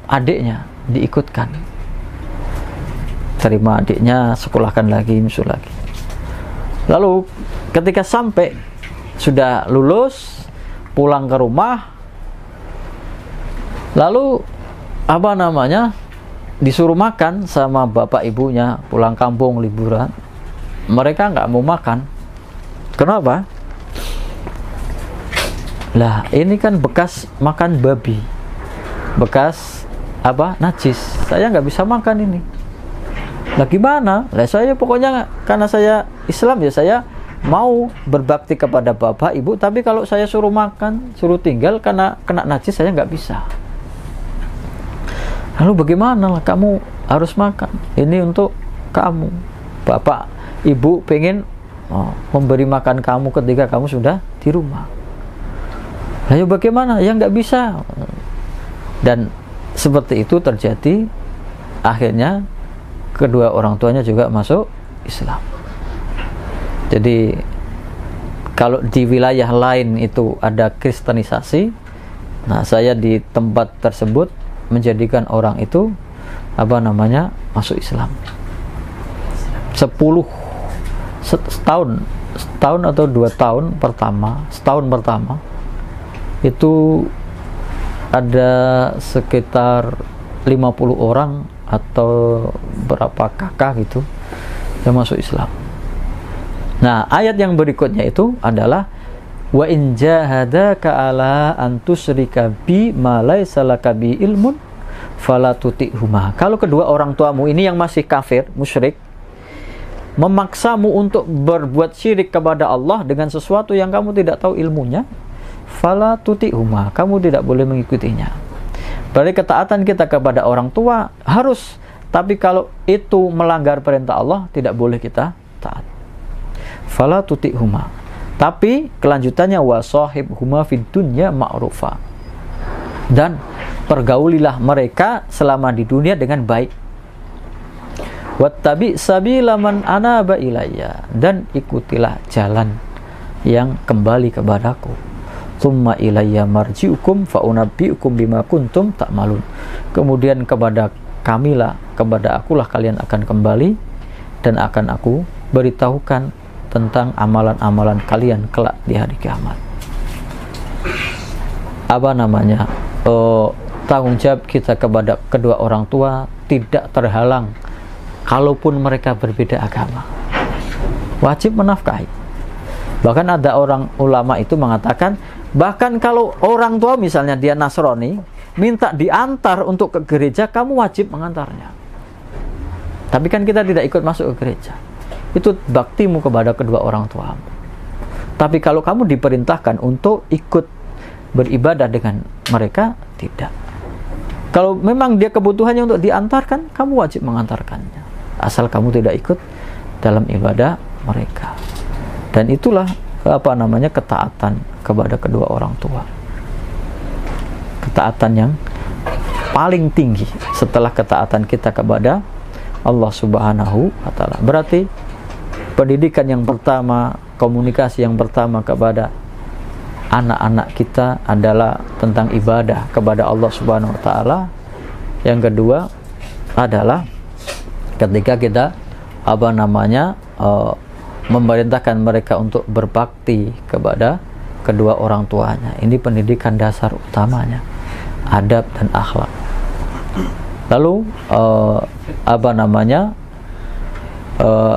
adiknya diikutkan. Terima adiknya, sekolahkan lagi, misul lagi. Lalu ketika sampai sudah lulus, pulang ke rumah, lalu disuruh makan sama bapak ibunya, pulang kampung liburan. Mereka nggak mau makan. Kenapa? Lah, ini kan bekas makan babi, bekas najis. Saya nggak bisa makan ini. Lah gimana? Lah saya pokoknya karena saya Islam ya, saya mau berbakti kepada bapak ibu. Tapi kalau saya suruh makan, suruh tinggal karena kena najis, saya nggak bisa. Lalu bagaimana? Kamu harus makan. Ini untuk kamu. Bapak ibu pengen memberi makan kamu ketika kamu sudah di rumah. Lalu bagaimana? Ya nggak bisa. Dan seperti itu terjadi. Akhirnya kedua orang tuanya juga masuk Islam. Jadi kalau di wilayah lain itu ada kristenisasi, nah saya di tempat tersebut menjadikan orang itu masuk Islam. setahun atau 2 tahun pertama, setahun pertama itu ada sekitar 50 orang atau berapa kakak gitu yang masuk Islam. Nah, ayat yang berikutnya itu adalah wa in jahadaka ala an tusyrika bi ma laysa laka bi ilmun fala tuti'huma. Kalau kedua orang tuamu ini yang masih kafir, musyrik, memaksamu untuk berbuat syirik kepada Allah dengan sesuatu yang kamu tidak tahu ilmunya, fala tuti'huma, kamu tidak boleh mengikutinya. Berarti ketaatan kita kepada orang tua harus, tapi kalau itu melanggar perintah Allah, tidak boleh kita taat. Fala tuti'huma. Tapi kelanjutannya wa sahibhuma fid dunya ma'rufa. Dan pergaulilah mereka selama di dunia dengan baik. Wattabi sabila man anaba ilayya, dan ikutilah jalan yang kembali kepadaku. Tsumma ilayya marji'ukum fa unabbi'ukum bima kuntum ta'malun. Kemudian kepada kamilah, kepada akulah kalian akan kembali, dan akan aku beritahukan tentang amalan-amalan kalian kelak di hari kiamat. Tanggung jawab kita kepada kedua orang tua tidak terhalang kalaupun mereka berbeda agama. Wajib menafkahi. Bahkan ada orang ulama itu mengatakan, bahkan kalau orang tua misalnya dia Nasrani minta diantar untuk ke gereja, kamu wajib mengantarnya. Tapi kan kita tidak ikut masuk ke gereja. itu baktimu kepada kedua orang tuamu. Tapi kalau kamu diperintahkan untuk ikut beribadah dengan mereka, tidak. Kalau memang dia kebutuhannya untuk diantarkan, kamu wajib mengantarkannya, asal kamu tidak ikut dalam ibadah mereka. Dan itulah ketaatan kepada kedua orang tua, ketaatan yang paling tinggi setelah ketaatan kita kepada Allah Subhanahu wa Ta'ala. Berarti pendidikan yang pertama, komunikasi yang pertama kepada anak-anak kita adalah tentang ibadah kepada Allah Subhanahu wa Ta'ala. Yang kedua adalah ketika kita memerintahkan mereka untuk berbakti kepada kedua orang tuanya. Ini pendidikan dasar utamanya, adab dan akhlak. Lalu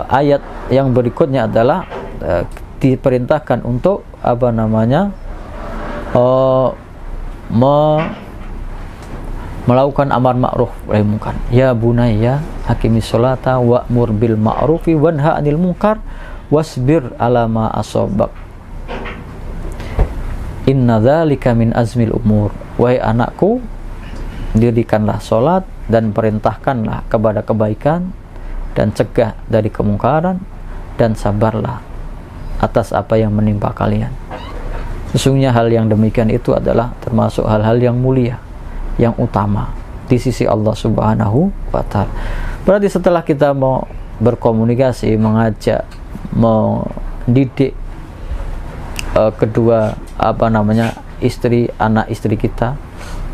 ayat yang berikutnya adalah diperintahkan untuk melakukan amar ma'ruf nahi munkar. Ya bunayya aqimis sholata wa'mur bil ma'rufi wanha 'anil munkar wasbir 'ala ma asabak. Inna dzalika min azmil umur. Wahai anakku, dirikanlah salat dan perintahkanlah kepada kebaikan dan cegah dari kemungkaran dan sabarlah atas apa yang menimpa kalian. Sesungguhnya hal yang demikian itu adalah termasuk hal-hal yang mulia, yang utama di sisi Allah Subhanahu wa Ta'ala. Berarti setelah kita mau berkomunikasi, mengajak, mendidik kedua anak istri kita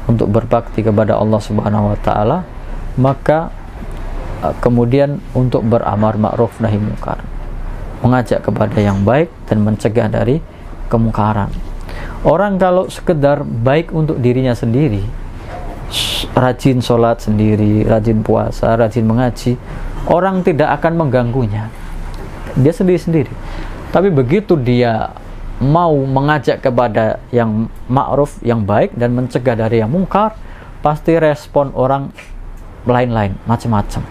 untuk berbakti kepada Allah Subhanahu wa Ta'ala, maka kemudian untuk beramar ma'ruf nahi munkar, mengajak kepada yang baik dan mencegah dari kemungkaran. Orang kalau sekedar baik untuk dirinya sendiri, rajin sholat sendiri, rajin puasa, rajin mengaji, orang tidak akan mengganggunya, dia sendiri-sendiri. Tapi begitu dia mau mengajak kepada yang ma'ruf, yang baik, dan mencegah dari yang mungkar, pasti respon orang lain-lain, macam-macam.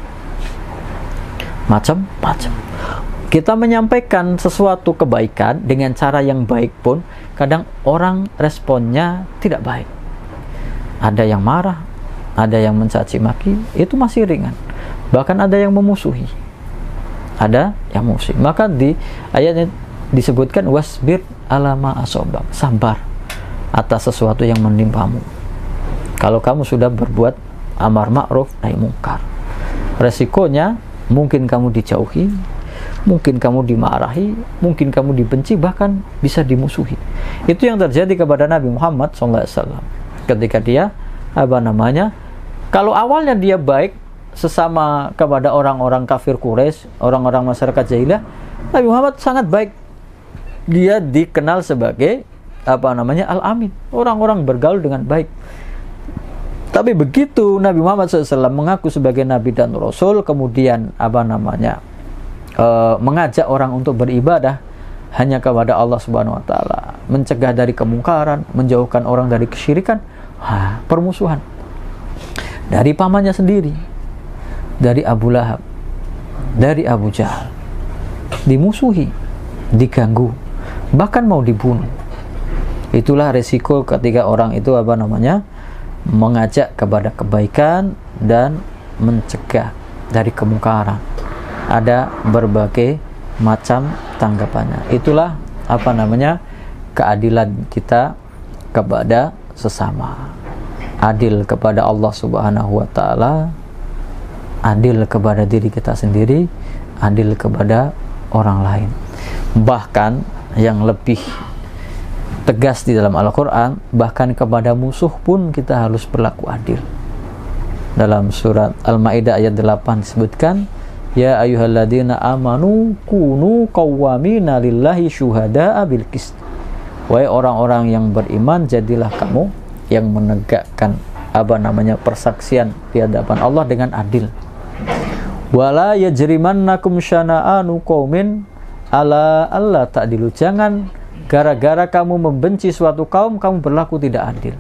Kita menyampaikan sesuatu kebaikan dengan cara yang baik pun kadang orang responnya tidak baik. Ada yang marah, ada yang mencaci maki, itu masih ringan. Bahkan ada yang memusuhi, ada yang musuh. Maka di ayatnya disebutkan wasbir 'ala ma asabak, sabar atas sesuatu yang menimpamu. Kalau kamu sudah berbuat amar ma'ruf nahi munkar, resikonya mungkin kamu dijauhi, mungkin kamu dimarahi, mungkin kamu dibenci, bahkan bisa dimusuhi. Itu yang terjadi kepada Nabi Muhammad SAW ketika dia kalau awalnya dia baik sesama kepada orang-orang kafir Quraisy, orang-orang masyarakat jahiliyah, Nabi Muhammad sangat baik. Dia dikenal sebagai Al-Amin, orang-orang bergaul dengan baik. Tapi begitu Nabi Muhammad SAW mengaku sebagai Nabi dan Rasul, kemudian mengajak orang untuk beribadah hanya kepada Allah Subhanahu wa Ta'ala, mencegah dari kemungkaran, menjauhkan orang dari kesyirikan, permusuhan dari pamannya sendiri, dari Abu Lahab, dari Abu Jahal, dimusuhi, diganggu, bahkan mau dibunuh. Itulah resiko ketika orang itu mengajak kepada kebaikan dan mencegah dari kemungkaran. Ada berbagai macam tanggapannya. Itulah keadilan kita kepada sesama. Adil kepada Allah Subhanahu wa Ta'ala, adil kepada diri kita sendiri, adil kepada orang lain. Bahkan yang lebih tegas di dalam Al-Quran, bahkan kepada musuh pun kita harus berlaku adil. Dalam surat Al-Ma'idah ayat 8 disebutkan, ya ayyuhalladzina amanu kunu qawwamina lillahi syuhada'a bil qist. Wahai orang-orang yang beriman, jadilah kamu yang menegakkan persaksian di hadapan Allah dengan adil. Wala yajrimannakum syana'anu qaumin ala alla ta'dilu. Jangan gara-gara kamu membenci suatu kaum, kamu berlaku tidak adil.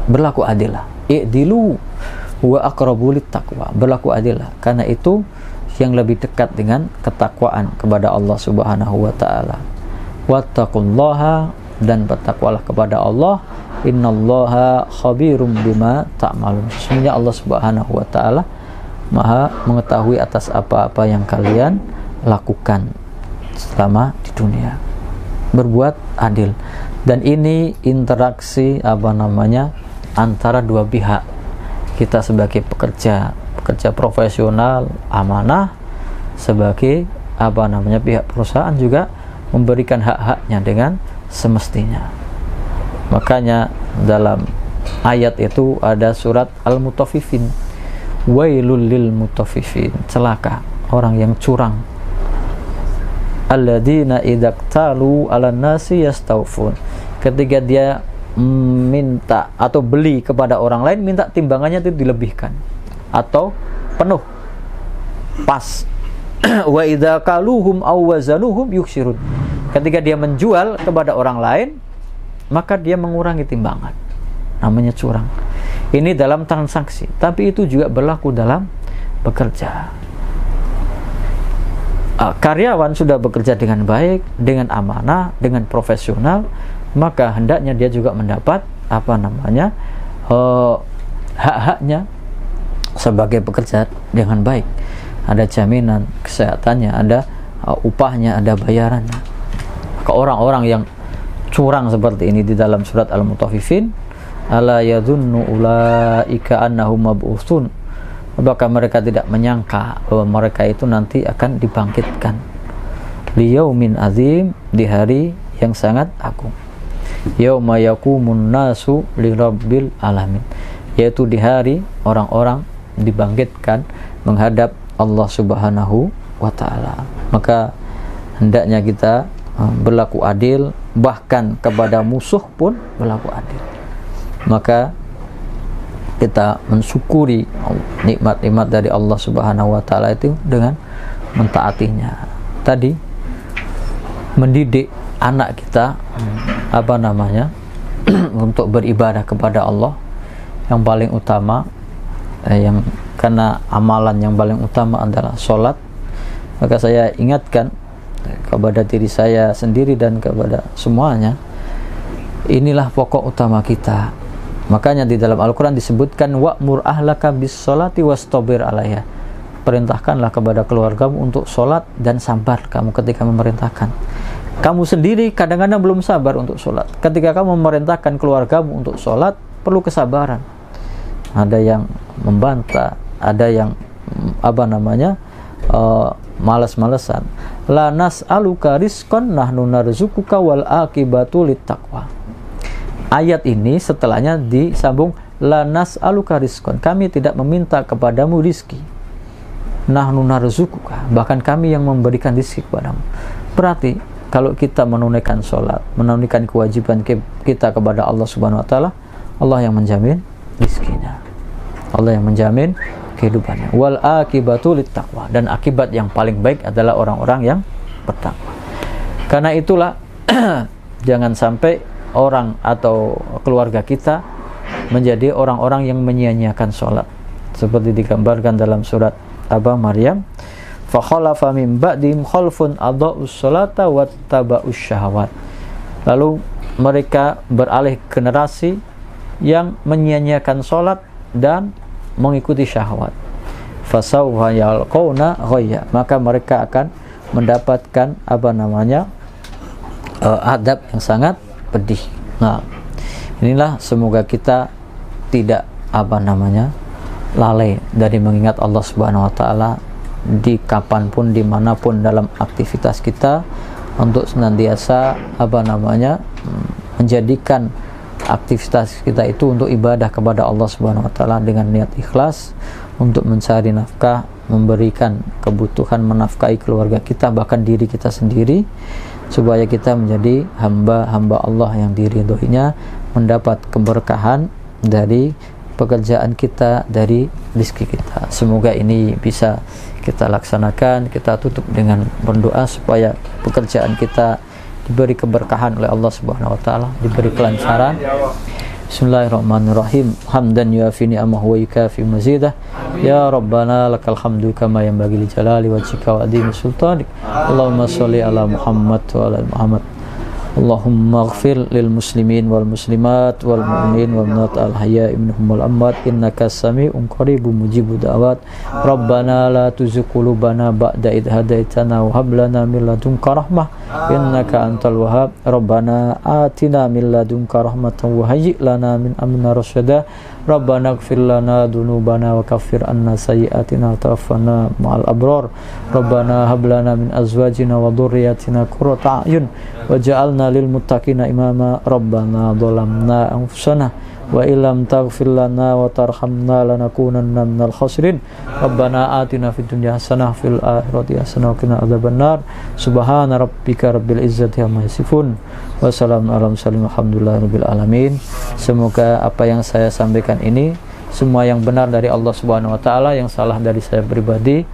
Berlaku adillah. I'dilu wa aqrabu littaqwa. Berlaku adillah, karena itu yang lebih dekat dengan ketakwaan kepada Allah Subhanahu wa taala. Wattaqullaha, dan bertakwalah kepada Allah. Innallaha khabirum bima ta'malun. Sesungguhnya Allah Subhanahu wa taala Maha mengetahui atas apa-apa yang kalian lakukan selama di dunia. Berbuat adil. Dan ini interaksi antara dua pihak. Kita sebagai pekerja profesional amanah, sebagai pihak perusahaan juga memberikan hak-haknya dengan semestinya. Makanya dalam ayat itu ada surat Al-Mutaffifin, wailul lil mutaffifin, celaka orang yang curang. Alladzina idaktalu 'alan nasi yastawfun, ketika dia minta atau beli kepada orang lain, minta timbangannya itu dilebihkan atau penuh, pas. Wa idza kaluhum aw wazanuhum yuksirun, ketika dia menjual kepada orang lain maka dia mengurangi timbangan, namanya curang. Ini dalam transaksi, tapi itu juga berlaku dalam bekerja. Karyawan sudah bekerja dengan baik, dengan amanah, dengan profesional, maka hendaknya dia juga mendapat hak-haknya sebagai pekerja dengan baik. Ada jaminan kesehatannya, ada upahnya, ada bayarannya. Maka orang-orang yang curang seperti ini di dalam surat Al-Mutaffifin, ala yadhunnu ulaika annahum mab'utsun, apakah mereka tidak menyangka bahwa mereka itu nanti akan dibangkitkan liyaumin azim, di hari yang sangat agung. Yauma yaqumun nasu lirabbil alamin, yaitu di hari orang-orang dibangkitkan menghadap Allah Subhanahu wa ta'ala. Maka hendaknya kita berlaku adil, bahkan kepada musuh pun berlaku adil. Maka kita mensyukuri nikmat-nikmat dari Allah Subhanahu wa ta'ala itu dengan mentaatinya. Tadi mendidik anak kita untuk beribadah kepada Allah, yang paling utama karena amalan yang paling utama adalah sholat. Maka saya ingatkan kepada diri saya sendiri dan kepada semuanya, inilah pokok utama kita. Makanya di dalam Al-Quran disebutkan wa'mur ahlaka bis sholati wastabir alaiha, perintahkanlah kepada keluargamu untuk sholat dan sabar kamu ketika memerintahkan. Kamu sendiri kadang-kadang belum sabar untuk sholat, ketika kamu memerintahkan keluargamu untuk sholat, perlu kesabaran. Ada yang membantah, ada yang malas-malesan. La nas'aluka rizqan nahnu narzuquka wal aqibatu littaqwa. Ayat ini setelahnya disambung la nas'aluka rizqan, kami tidak meminta kepadamu rizki. Nahnu narzuquka, bahkan kami yang memberikan rizki kepadamu. Berarti kalau kita menunaikan sholat, menunaikan kewajiban kita kepada Allah Subhanahu wa ta'ala, Allah yang menjamin rizkinya, Allah yang menjamin kehidupannya. Wal akibatu littaqwa, dan akibat yang paling baik adalah orang-orang yang bertakwa. Karena itulah jangan sampai orang atau keluarga kita menjadi orang-orang yang menyia-nyiakan sholat, seperti digambarkan dalam surat Maryam, fa khalafa min ba'dihim khalfun adha'us sholata wattaba'us syahawat. Lalu mereka beralih generasi yang menyia-nyiakan sholat dan mengikuti syahwat. Fasawfa yalqauna ghayya, maka mereka akan mendapatkan adab yang sangat pedih. Nah, inilah semoga kita tidak lalai dari mengingat Allah Subhanahu wa ta'ala di kapanpun, dimanapun dalam aktivitas kita, untuk senantiasa menjadikan aktivitas kita itu untuk ibadah kepada Allah Subhanahu wa ta'ala dengan niat ikhlas, untuk mencari nafkah, memberikan kebutuhan, menafkahi keluarga kita, bahkan diri kita sendiri, supaya kita menjadi hamba-hamba Allah yang diridhoinya, mendapat keberkahan dari pekerjaan kita, dari rezeki kita. Semoga ini bisa kita laksanakan. Kita tutup dengan berdoa supaya pekerjaan kita diberi keberkahan oleh Allah Subhanahu wa ta'ala, diberi kelancaran, Bismillahirrahmanirrahim. Hamdan yuafi ni'amahu wa yukafi mazidah. Ya Rabbana lakal hamdu kama yanbaghi li jalali wajhika wa adimi sultanik. Allahumma sholli ala Muhammad wa ala Muhammad. Allahumma ighfir lil muslimin wal muslimat wal mu'minin wal mu'minat al ahya'i minhum wal amwat innaka sami'un qaribun mujibud da'wat. Rabbana la tuzigh qulubana ba'da idh hadaitana wa hab lana min ladunka rahmah innaka antal wahhab. Rabbana atina min ladunka rahmatan wa hayyi' lana min amrina rasyada. Rabbana ighfir lana dzunubana wa kaffir anna sayyi'atina wa tawaffana ma'al abrar. Rabbana hab lana min azwajina wa dhurriyyatina qurrata a'yun waj'alna lil muttaqina imama. Rabbana dhalamna anfusana wa illam taghfir lana wa tarhamna lanakunanna minal khasirin. Rabbana atina fid dunya hasanah fil akhirati hasanah wa qina adzabannar. Subhana rabbika rabbil izzati amma yasifun wa salamun alal mursalin walhamdulillahi rabbil alamin. Semoga apa yang saya sampaikan ini semua yang benar dari Allah Subhanahu wa taala, yang salah dari saya pribadi.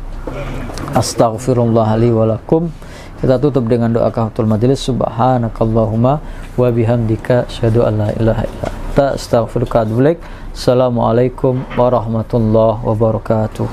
Astaghfirullah li wa lakum. Kita tutup dengan doa kafatul majelis. Subhanakallahumma wa bihamdika asyhadu an la ilaha illa anta astaghfiruka wa atubu ilaik. Assalamualaikum warahmatullahi wabarakatuh.